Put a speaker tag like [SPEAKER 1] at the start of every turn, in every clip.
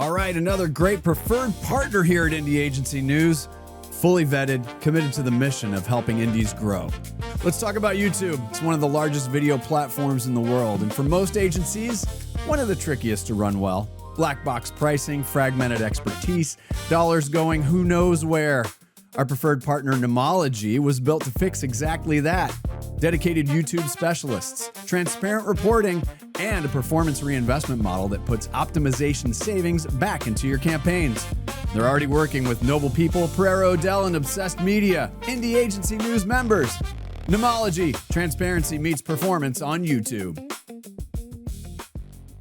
[SPEAKER 1] All right, another great preferred partner here at Indie Agency News. Fully vetted, committed to the mission of helping indies grow. Let's talk about YouTube. It's one of the largest video platforms in the world, and for most agencies, one of the trickiest to run well. Black box pricing, fragmented expertise, dollars going who knows where. Our preferred partner, Nomology, was built to fix exactly that. Dedicated YouTube specialists, transparent reporting, and a performance reinvestment model that puts optimization savings back into your campaigns. They're already working with Noble People, Prero, Dell, and Obsessed Media, Indie Agency News members. Nomology, transparency meets performance on YouTube.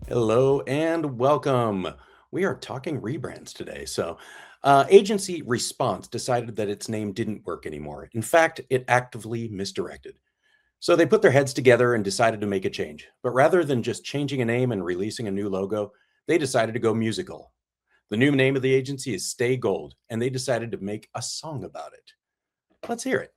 [SPEAKER 2] Hello and welcome. We are talking rebrands today. So Agency Response decided that its name didn't work anymore. In fact, it actively misdirected. So they put their heads together and decided to make a change. But rather than just changing a name and releasing a new logo, they decided to go musical. The new name of the agency is StayGold, and they decided to make a song about it. Let's hear it.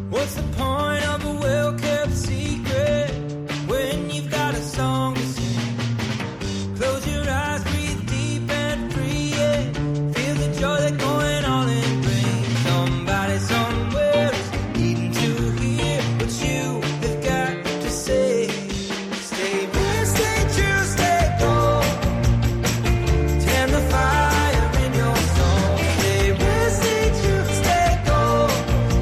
[SPEAKER 3] What's the point of a well-kept secret when you've got a song to sing? Close your eyes, breathe deep and free, yeah. Feel the joy that's going on and bring somebody somewhere is needing to hear what you have got to say. Stay real, stay true, stay gold. Tend the fire in your soul. Stay real, stay true, stay gold.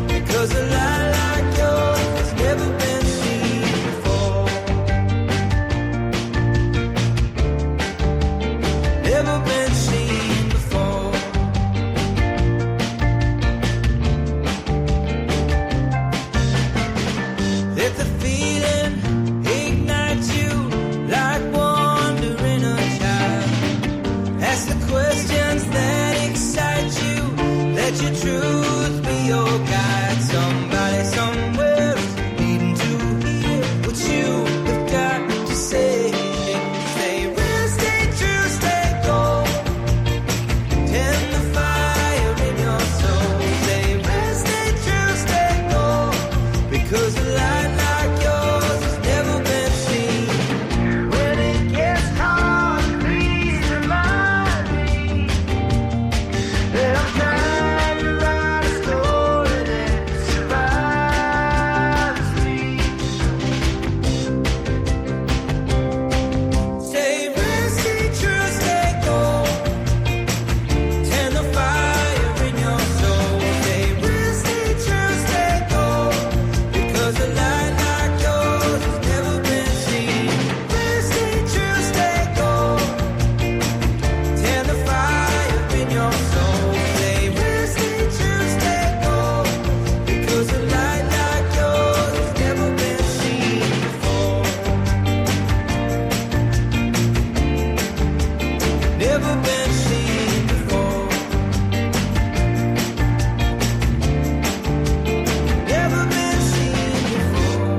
[SPEAKER 3] Because the light like yours has never been seen before. Never been seen before. Let the feeling ignite you like wonder in a child. Ask the questions that excite you. Let your truth be your guide. Somebody somewhere is needing to hear what you have got to say. Stay real, stay true, stay gold. Tend the fire in your soul. Stay real, stay true, stay gold. Because a light like yours has never been seen. When it gets hard, please remind me that I'm trying to write a story that survives me. Stay real, stay true, stay gold. Tend the fire in your soul. Stay real, stay true, stay gold. Because a light like yours has never been seen. Real, stay true, stay gold. Tend the fire in your soul. Stay real, stay true, stay gold. Because a light like yours has never been seen before. Never been seen before. Never been seen before.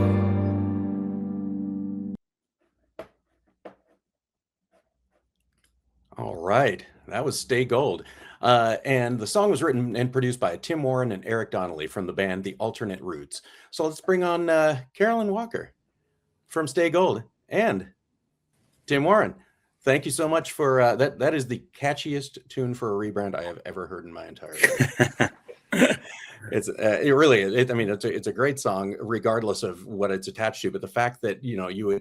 [SPEAKER 2] All right, that was Stay Gold. And the song was written and produced by Tim Warren and Eric Donnelly from the band The Alternate Roots. So let's bring on Carolyn Walker from Stay Gold and Tim Warren. Thank you so much for that. That is the catchiest tune for a rebrand I have ever heard in my entire life. It really is. I mean, it's a great song, regardless of what it's attached to. But the fact that you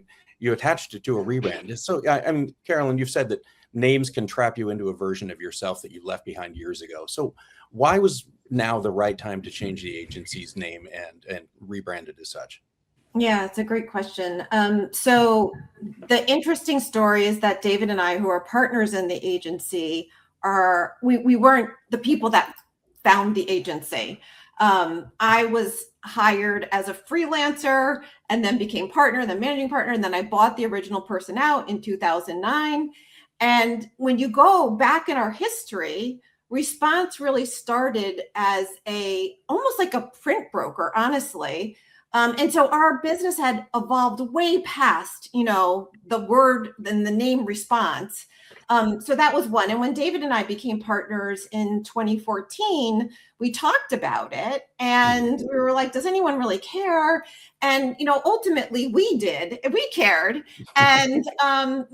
[SPEAKER 2] attached it to a rebrand is so. I mean, Carolyn, you've said that names can trap you into a version of yourself that you left behind years ago. So why was now the right time to change the agency's name and rebrand it as such?
[SPEAKER 4] Yeah, it's a great question. So the interesting story is that David and I, who are partners in the agency, we weren't the people that found the agency. I was hired as a freelancer and then became partner, then managing partner, and then I bought the original person out in 2009. And when you go back in our history, Response really started as almost like a print broker, honestly. And so our business had evolved way past, the word and the name response. So that was one. And when David and I became partners in 2014, we talked about it and we were like, does anyone really care? And, ultimately we did, we cared. And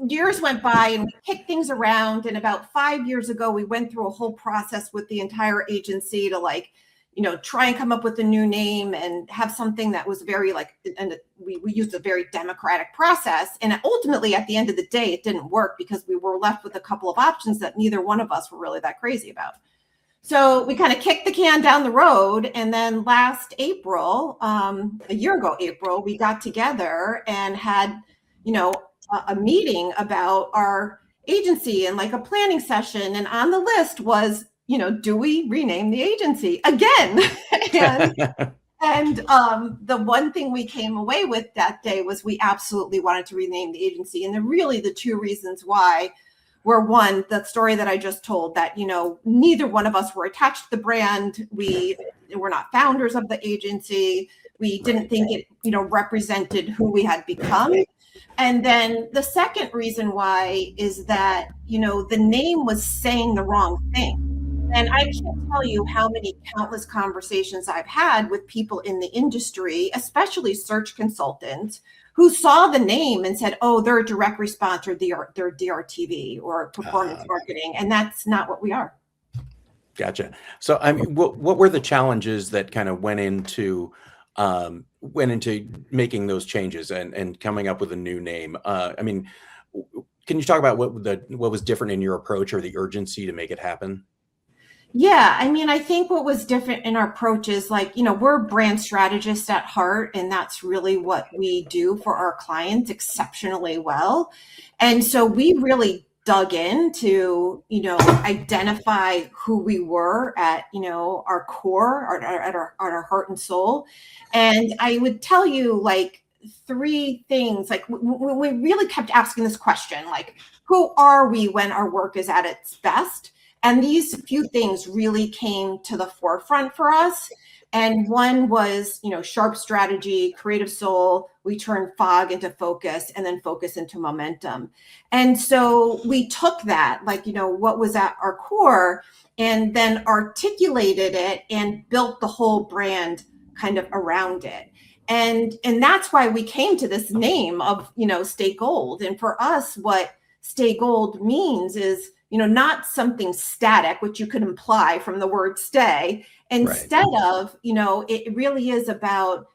[SPEAKER 4] years went by and we kicked things around. And about 5 years ago, we went through a whole process with the entire agency to try and come up with a new name and have something that was very and we used a very democratic process. And ultimately, at the end of the day, it didn't work because we were left with a couple of options that neither one of us were really that crazy about. So we kind of kicked the can down the road. And then last April, a year ago, April, we got together and had, a meeting about our agency and a planning session. And on the list was, do we rename the agency again? and the one thing we came away with that day was we absolutely wanted to rename the agency. And the two reasons why were, one, the story that I just told, that, neither one of us were attached to the brand. We were not founders of the agency. We didn't think it, represented who we had become. And then the second reason why is that, the name was saying the wrong thing. And I can't tell you how many countless conversations I've had with people in the industry, especially search consultants, who saw the name and said, oh, they're a direct response, or they're DRTV or performance marketing. And that's not what we are.
[SPEAKER 2] Gotcha. So, I mean, what were the challenges that kind of went into making those changes and coming up with a new name? Can you talk about what was different in your approach or the urgency to make it happen?
[SPEAKER 4] Yeah, I think what was different in our approach is we're brand strategists at heart, and that's really what we do for our clients exceptionally well. And so we really dug in to, identify who we were at, our core, at our heart and soul. And I would tell you three things, we really kept asking this question, who are we when our work is at its best? And these few things really came to the forefront for us. And one was, sharp strategy, creative soul. We turned fog into focus, and then focus into momentum. And so we took that, what was at our core, and then articulated it and built the whole brand kind of around it. And that's why we came to this name of, Stay Gold. And for us, what Stay Gold means is, not something static, which you could imply from the word stay. Instead of, it really is about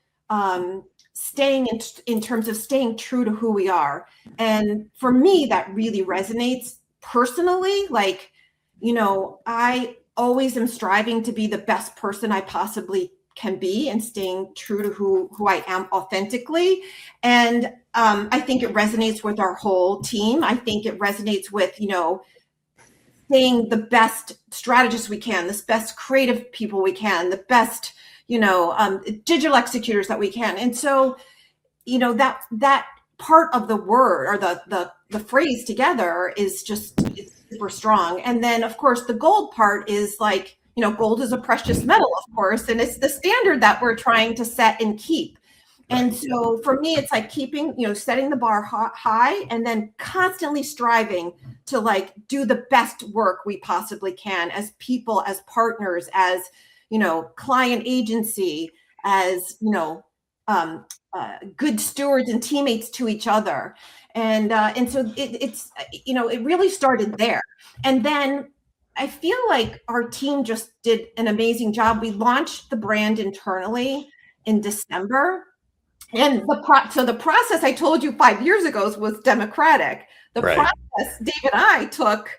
[SPEAKER 4] staying in terms of staying true to who we are. And for me, that really resonates personally. I always am striving to be the best person I possibly can be and staying true to who I am authentically. And I think it resonates with our whole team. I think it resonates with, staying the best strategists we can, the best creative people we can, the best, digital executors that we can. And so, that part of the word or the phrase together is super strong. And then, of course, the gold part is gold is a precious metal, of course, and it's the standard that we're trying to set and keep. And so for me, it's keeping, setting the bar high and then constantly striving to do the best work we possibly can as people, as partners, as, client agency, as, good stewards and teammates to each other. And so it's, it really started there. And then I feel like our team just did an amazing job. We launched the brand internally in December. And the process I told you 5 years ago was democratic. The process Dave and I took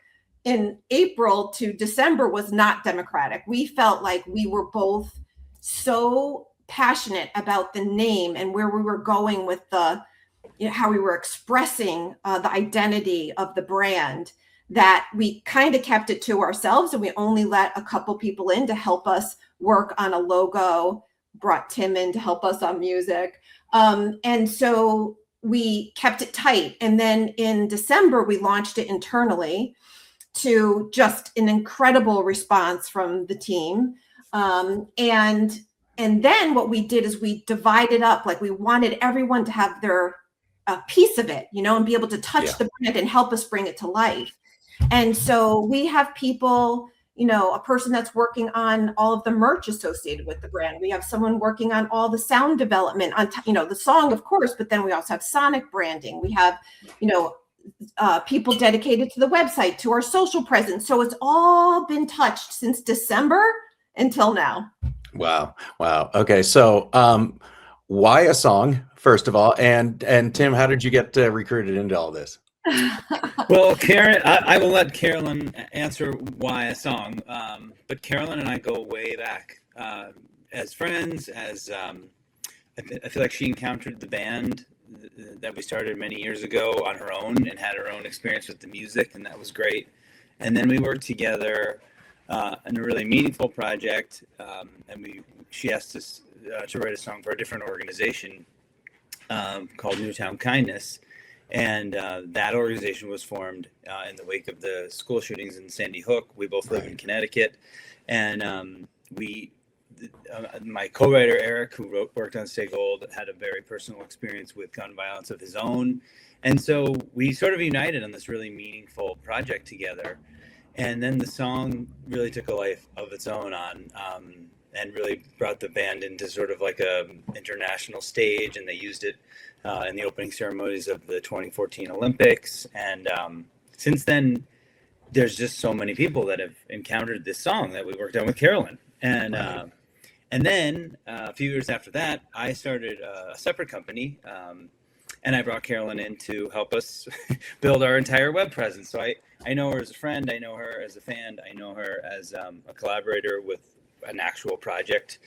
[SPEAKER 4] in April to December was not democratic. We felt like we were both so passionate about the name and where we were going with how we were expressing the identity of the brand, that we kind of kept it to ourselves, and we only let a couple people in to help us work on a logo, brought Tim in to help us on music. And so we kept it tight. And then in December, we launched it internally to just an incredible response from the team. And And then what we did is we divided up, like we wanted everyone to have their piece of it, and be able to touch the brand and help us bring it to life. And so we have people, a person that's working on all of the merch associated with the brand. We have someone working on all the sound development on, the song, of course, but then we also have sonic branding. We have, people dedicated to the website, to our social presence. So it's all been touched since December until now.
[SPEAKER 2] Wow. Okay. So, why a song, first of all, and Tim, how did you get recruited into all this?
[SPEAKER 5] Well, Karen, I will let Carolyn answer why a song. But Carolyn and I go way back as friends. As I feel like she encountered the band that we started many years ago on her own and had her own experience with the music, and that was great. And then we worked together in a really meaningful project, and she asked us to write a song for a different organization called Newtown Kindness. And that organization was formed in the wake of the school shootings in Sandy Hook. We both live in Connecticut. And my co-writer, Eric, who worked on StayGold, had a very personal experience with gun violence of his own. And so we sort of united on this really meaningful project together. And then the song really took a life of its own and really brought the band into sort of like a international stage, and they used it in the opening ceremonies of the 2014 Olympics. And since then, there's just so many people that have encountered this song that we worked on with Carolyn. And then a few years after that, I started a separate company, and I brought Carolyn in to help us build our entire web presence. So I know her as a friend, I know her as a fan, I know her as a collaborator with an actual project.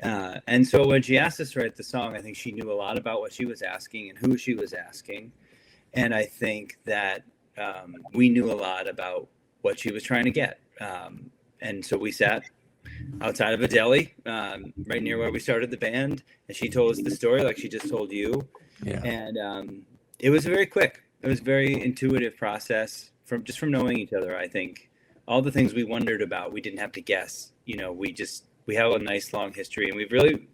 [SPEAKER 5] And so when she asked us to write the song, I think she knew a lot about what she was asking and who she was asking. And I think that we knew a lot about what she was trying to get. And so we sat outside of a deli right near where we started the band, and she told us the story like she just told you. Yeah. And it was very quick. It was a very intuitive process from knowing each other. I think all the things we wondered about, we didn't have to guess. We have a nice long history, and we've really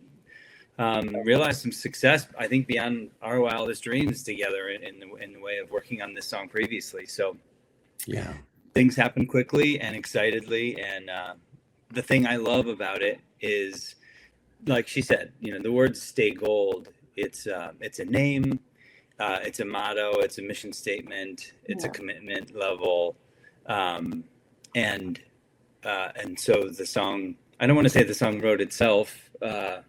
[SPEAKER 5] realized some success, I think, beyond our wildest dreams together in the way of working on this song previously. So yeah, things happen quickly and excitedly. And the thing I love about it is, like she said, the word StayGold, it's a name, it's a motto, it's a mission statement, it's a commitment level. And so the song, I don't want to say the song wrote itself, but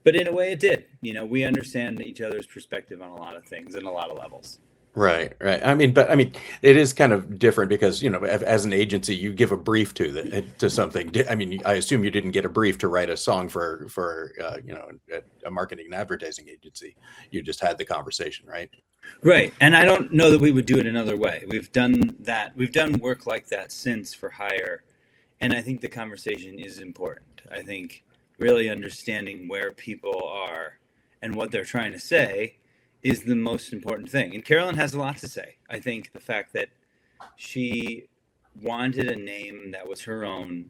[SPEAKER 5] in a way it did. We understand each other's perspective on a lot of things and a lot of levels.
[SPEAKER 2] Right. I mean, it is kind of different because, as an agency, you give a brief to something. I mean, I assume you didn't get a brief to write a song for a marketing and advertising agency. You just had the conversation, right?
[SPEAKER 5] Right. And I don't know that we would do it another way. We've done that. We've done work like that since for hire. And I think the conversation is important. I think really understanding where people are and what they're trying to say is the most important thing. And Carolyn has a lot to say. I think the fact that she wanted a name that was her own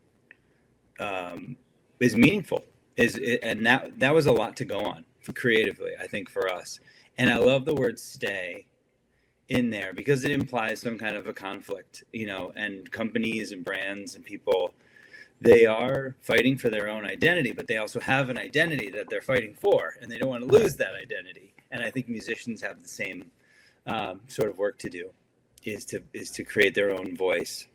[SPEAKER 5] is meaningful. And that was a lot to go on creatively, I think, for us. And I love the word stay in there because it implies some kind of a conflict, and companies and brands and people, they are fighting for their own identity, but they also have an identity that they're fighting for, and they don't want to lose that identity. And I think musicians have the same sort of work to do, is to create their own voice,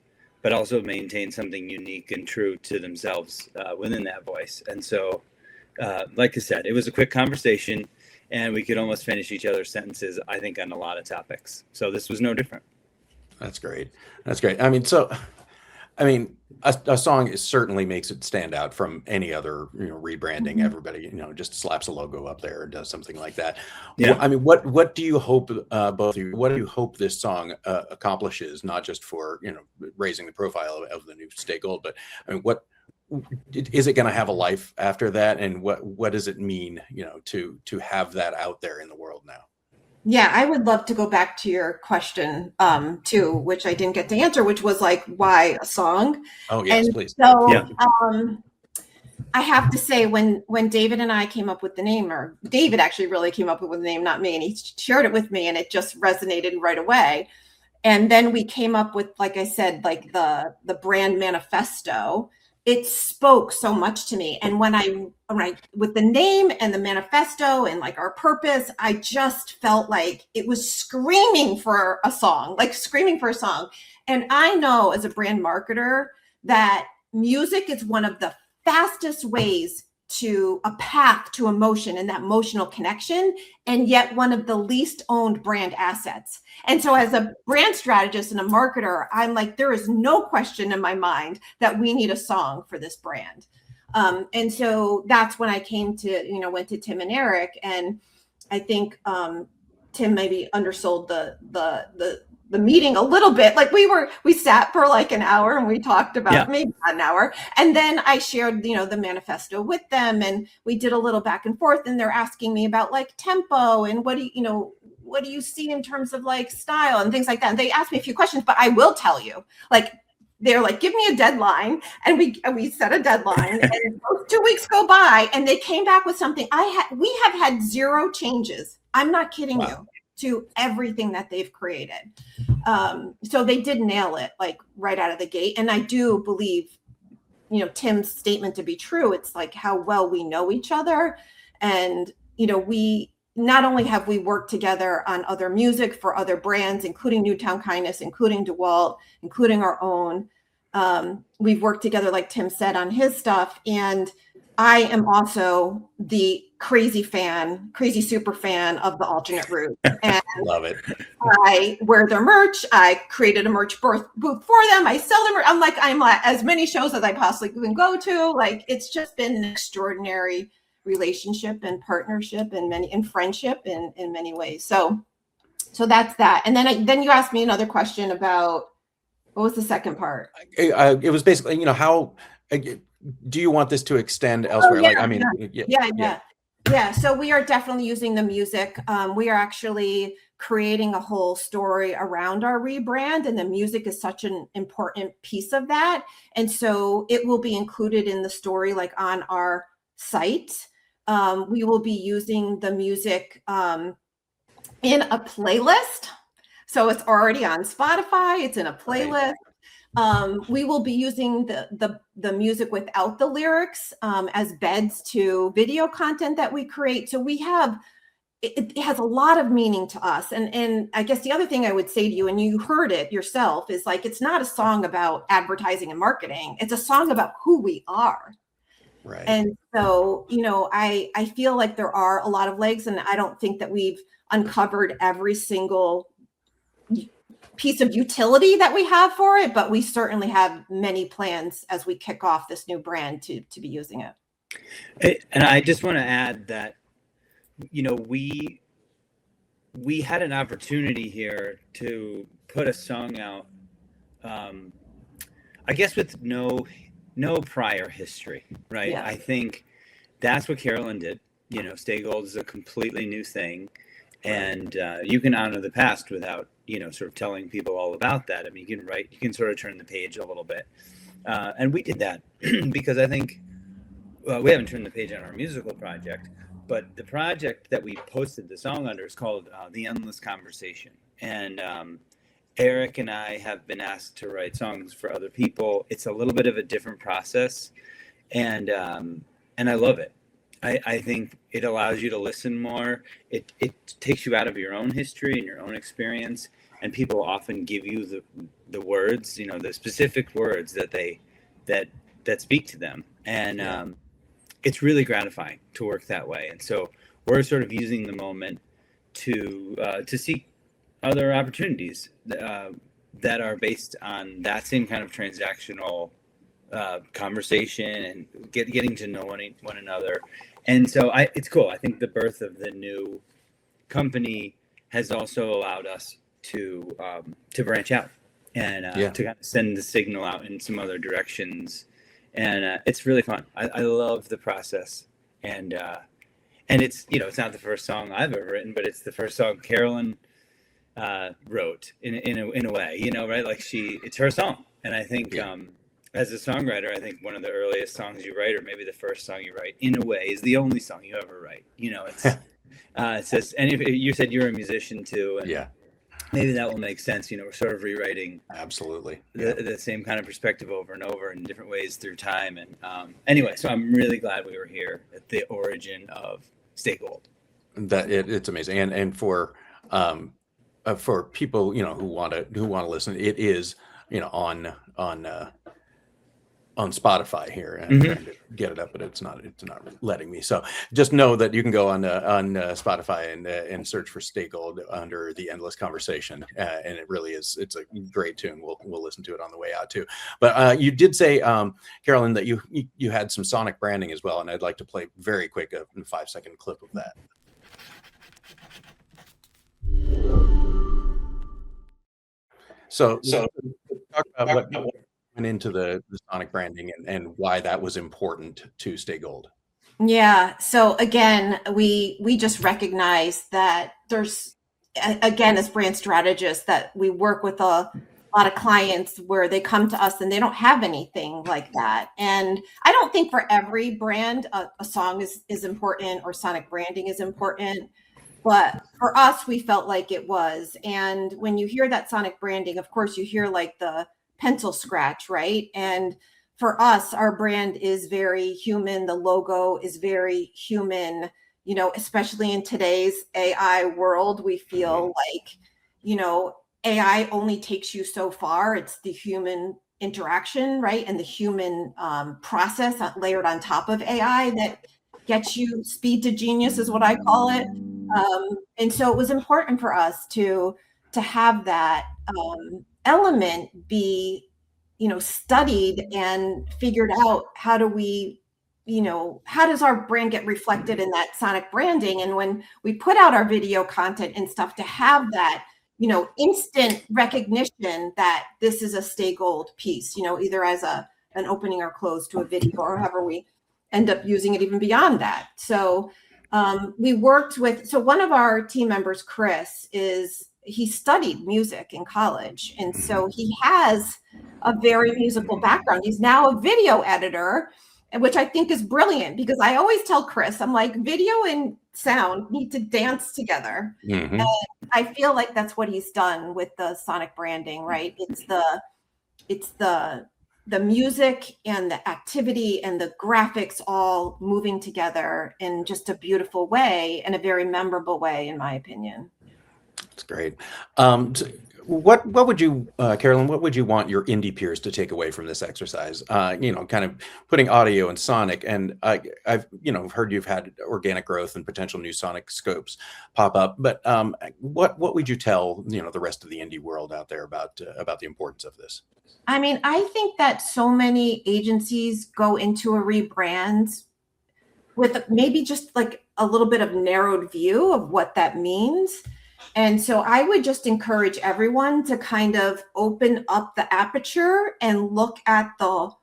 [SPEAKER 5] but also maintain something unique and true to themselves within that voice. And so, like I said, it was a quick conversation, and we could almost finish each other's sentences, I think, on a lot of topics. So this was no different.
[SPEAKER 2] That's great. A song certainly makes it stand out from any other, rebranding. Mm-hmm. Everybody, just slaps a logo up there or does something like that. Yeah. What do you hope, both of you, what do you hope this song accomplishes, not just for, raising the profile of the new StayGold, but what is it going to have a life after that? And what does it mean, to have that out there in the world now?
[SPEAKER 4] Yeah, I would love to go back to your question, too, which I didn't get to answer, which was like, why a song?
[SPEAKER 2] Oh, yes,
[SPEAKER 4] and
[SPEAKER 2] please.
[SPEAKER 4] So,
[SPEAKER 2] yeah.
[SPEAKER 4] I have to say, when David and I came up with the name, or David actually really came up with the name, not me, and he shared it with me, and it just resonated right away. And then we came up with, like I said, like the brand manifesto. It spoke so much to me. And when I with the name and the manifesto and like our purpose, I just felt like it was screaming for a song, like screaming for a song. And I know as a brand marketer that music is one of the fastest ways to a path to emotion and that emotional connection, and yet one of the least owned brand assets. And so as a brand strategist and a marketer, I'm like, there is no question in my mind that we need a song for this brand. And so that's when I came to, went to Tim and Eric, and I think Tim maybe undersold the meeting a little bit. Like we sat for like an hour and we talked about maybe an hour. And then I shared, the manifesto with them, and we did a little back and forth, and they're asking me about like tempo and what do you see in terms of like style and things like that. And they asked me a few questions, but I will tell you, like, they're like, give me a deadline. And we set a deadline, and 2 weeks go by, and they came back with something. We have had 0 changes. I'm not kidding you, to everything that they've created. So they did nail it, like right out of the gate. And I do believe, Tim's statement to be true. It's like how well we know each other. And, we not only have we worked together on other music for other brands, including Newtown Kindness, including DeWalt, including our own. We've worked together, like Tim said, on his stuff. And I am also the crazy super fan of the Alternate Route. And
[SPEAKER 2] love it.
[SPEAKER 4] I wear their merch. I created a merch booth for them. I sell them. I'm at as many shows as I possibly can go to. Like, it's just been an extraordinary relationship and partnership and friendship in many ways. So that's that. And then you asked me another question about, what was the second part?
[SPEAKER 2] It was basically, how do you want this to extend elsewhere?
[SPEAKER 4] Yeah. So we are definitely using the music. We are actually creating a whole story around our rebrand, and the music is such an important piece of that. And so it will be included in the story, like on our site. We will be using the music in a playlist. So it's already on Spotify. It's in a playlist. We will be using the music without the lyrics as beds to video content that we create. So we have, it has a lot of meaning to us. And I guess the other thing I would say to you, and you heard it yourself, is like, it's not a song about advertising and marketing. It's a song about who we are.
[SPEAKER 2] Right.
[SPEAKER 4] And so, I feel like there are a lot of legs, and I don't think that we've uncovered every single piece of utility that we have for it, but we certainly have many plans as we kick off this new brand to be using it.
[SPEAKER 5] And I just want to add that, we had an opportunity here to put a song out, I guess with no prior history, right? Yeah. I think that's what Carolyn did. StayGold is a completely new thing, and you can honor the past without, sort of telling people all about that. I mean, you can sort of turn the page a little bit, and we did that because I think we haven't turned the page on our musical project, but the project that we posted the song under is called The Endless Conversation, and Eric and I have been asked to write songs for other people. It's a little bit of a different process, and I love it. I think it allows you to listen more. It takes you out of your own history and your own experience, and people often give you the words, the specific words that speak to them, and it's really gratifying to work that way. And so we're sort of using the moment to seek other opportunities that are based on that same kind of transactional conversation and getting to know one another. And so it's cool. I think the birth of the new company has also allowed us to branch out and to kind of send the signal out in some other directions. And it's really fun. I love the process. And it's, it's not the first song I've ever written, but it's the first song Carolyn wrote in a way, right? Like it's her song. And I think as a songwriter, I think one of the earliest songs you write, or maybe the first song you write, in a way, is the only song you ever write. It's it says, and if you said you're a musician too, and
[SPEAKER 2] Yeah,
[SPEAKER 5] maybe that will make sense. We're sort of rewriting
[SPEAKER 2] absolutely.
[SPEAKER 5] the same kind of perspective over and over in different ways through time. And anyway, so I'm really glad we were here at the origin of StayGold.
[SPEAKER 2] It's amazing, and for people who want to listen, it is on Spotify here, and I'm trying to get it up, but it's not letting me. So just know that you can go on Spotify and search for StayGold under The Endless Conversation, and it really is. It's a great tune. We'll listen to it on the way out too. But you did say, Carolyn, that you had some sonic branding as well, and I'd like to play very quick a 5-second clip of that. So talk about what went into the sonic branding and why that was important to StayGold.
[SPEAKER 4] Yeah. So again, we just recognize that there's, again, as brand strategists, that we work with a lot of clients where they come to us and they don't have anything like that. And I don't think for every brand a song is important or sonic branding is important. But for us, we felt like it was. And when you hear that sonic branding, of course, you hear like the pencil scratch, right? And for us, our brand is very human. The logo is very human, especially in today's AI world. We feel like, AI only takes you so far. It's the human interaction, right? And the human process layered on top of AI that gets you speed to genius is what I call it. And so it was important for us to have that element be, studied and figured out. How do we, how does our brand get reflected in that sonic branding? And when we put out our video content and stuff, to have that, instant recognition that this is a StayGold piece, either as an opening or close to a video, or however we end up using it even beyond that. So we worked with, so one of our team members, Chris, he studied music in college. And so he has a very musical background. He's now a video editor, which I think is brilliant, because I always tell Chris, I'm like, video and sound need to dance together. Mm-hmm. And I feel like that's what he's done with the sonic branding, right? It's the music and the activity and the graphics all moving together in just a beautiful way, and a very memorable way, in my opinion.
[SPEAKER 2] That's great. What would you, Carolyn, what would you want your indie peers to take away from this exercise? Kind of putting audio and sonic, and I've heard you've had organic growth and potential new sonic scopes pop up, but what would you tell the rest of the indie world out there about the importance of this?
[SPEAKER 4] I mean, I think that so many agencies go into a rebrand with maybe just like a little bit of narrowed view of what that means. And so I would just encourage everyone to kind of open up the aperture and look at the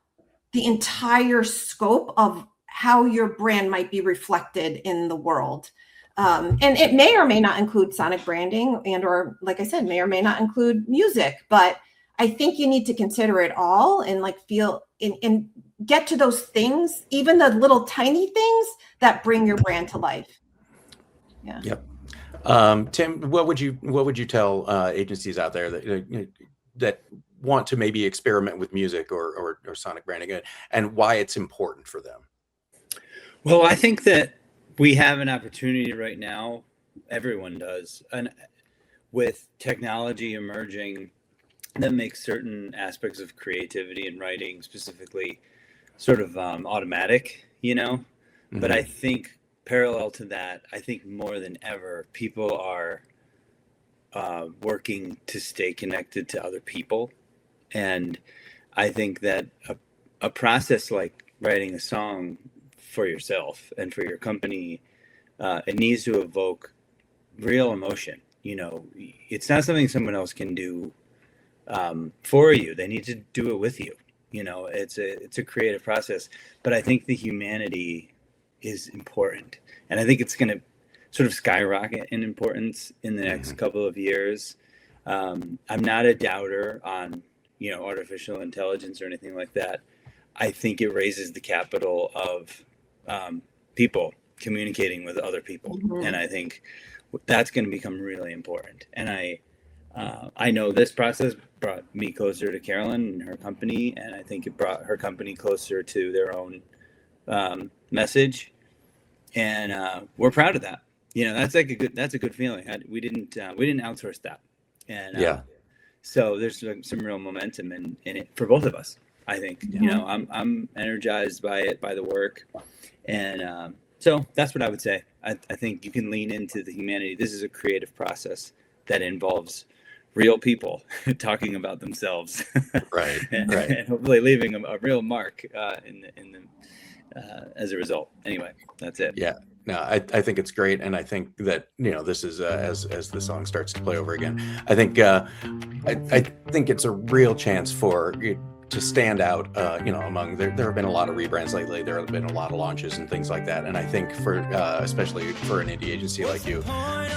[SPEAKER 4] entire scope of how your brand might be reflected in the world. And it may or may not include sonic branding, or like I said, may or may not include music, but I think you need to consider it all and feel and get to those things, even the little tiny things that bring your brand to life. Yeah.
[SPEAKER 2] Yep. Tim, what would you tell agencies out there that want to maybe experiment with music or sonic branding, and why it's important for them?
[SPEAKER 5] Well, I think that we have an opportunity right now. Everyone does, and with technology emerging that makes certain aspects of creativity and writing specifically sort of automatic, Mm-hmm. But I think parallel to that, I think more than ever, people are working to stay connected to other people. And I think that a process like writing a song for yourself and for your company, it needs to evoke real emotion. It's not something someone else can do for you. They need to do it with you. It's a creative process, but I think the humanity is important, and I think it's going to sort of skyrocket in importance in the next couple of years. I'm not a doubter on artificial intelligence or anything like that. I think it raises the capital of people communicating with other people, and I think that's going to become really important. And I know this process brought me closer to Carolyn and her company, and I think it brought her company closer to their own message, and we're proud of that. That's a good feeling. We didn't outsource that, and so there's some real momentum in it for both of us. I think I'm energized by it, by the work, and so that's what I would say. I think you can lean into the humanity. This is a creative process that involves real people talking about themselves, right, and hopefully leaving a real mark in the as a result. Anyway, that's it.
[SPEAKER 2] Yeah. No, I think it's great, and I think that this is as the song starts to play over again. I think it's a real chance for it to stand out. Among there have been a lot of rebrands lately. There have been a lot of launches and things like that, and I think for especially for an indie agency like you,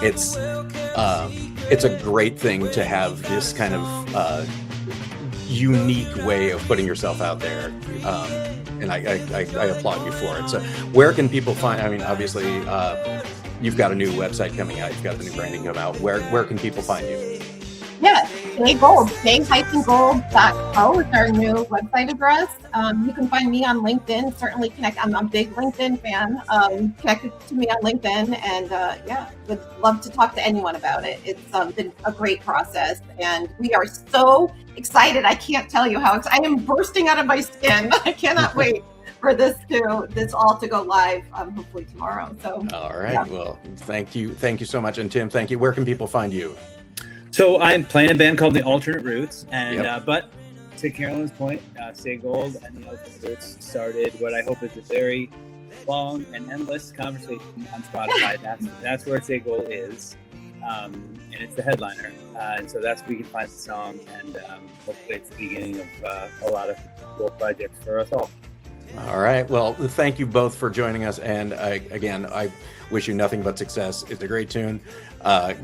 [SPEAKER 2] it's a great thing to have this kind of unique way of putting yourself out there. And I applaud you for it. So where can people find, obviously you've got a new website coming out, you've got the new branding come out. Where can people find you?
[SPEAKER 4] Yeah, StayGold, stay-gold.co is our new website address. You can find me on LinkedIn, certainly connect. I'm a big LinkedIn fan. Connected to me on LinkedIn, and would love to talk to anyone about it. It's been a great process, and we are so excited. I can't tell you how excited. I am bursting out of my skin. I cannot wait for this all to go live, hopefully tomorrow. So
[SPEAKER 2] all right, well, thank you so much. And Tim, thank you. Where can people find you?
[SPEAKER 5] So I'm playing a band called the Alternate Roots, and but to Carolyn's point, StayGold and the Alternate Roots started what I hope is a very long and endless conversation on Spotify. That's where StayGold is, and it's the headliner, and so that's where you can find the song, and hopefully it's the beginning of a lot of cool projects for us all.
[SPEAKER 2] All right. Well, thank you both for joining us. And I wish you nothing but success. It's a great tune.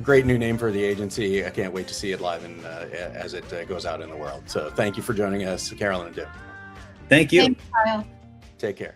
[SPEAKER 2] Great new name for the agency. I can't wait to see it live and as it goes out in the world. So thank you for joining us, Carolyn and Tim.
[SPEAKER 5] Thank you.
[SPEAKER 4] Thanks, Kyle.
[SPEAKER 2] Take care.